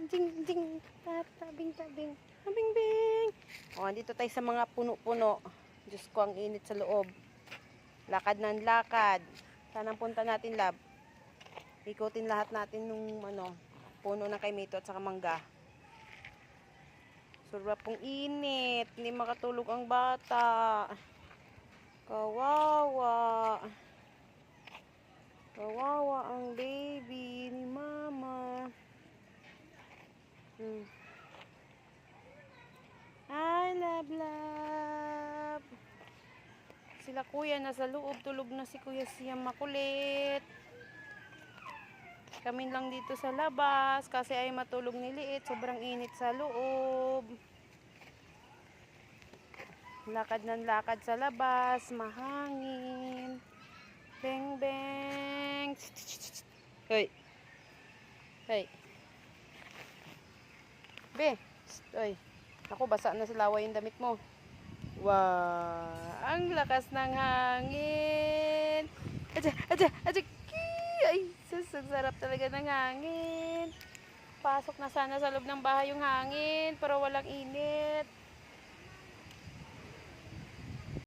Ding, ding, tabing, tabing, tabing, bing. O, andito tayo sa mga puno-puno. Diyos ko, ang init sa loob. Lakad ng lakad. Saan ang punta natin, lab? Ikutin lahat natin nung, puno ng kaimito at saka mangga. Surap pong init. Hindi makatulog ang bata. Kawawa. Kawawa ang baby ni mama. Hi, love. Sila kuya nasa loob. Tulog na si kuya siyang makulit. Kami lang dito sa labas kasi ay matulog ni Liit. Sobrang init sa loob. Lakad ng lakad sa labas. Mahangin. Beng, beng. Hoy. Hoy. Be. Hoy. Ako, basa na sa laway yung damit mo. Wow. Ang lakas ng hangin. Adya. Ay, sarap talaga ng hangin. Pasok na sana sa loob ng bahay yung hangin, pero walang init.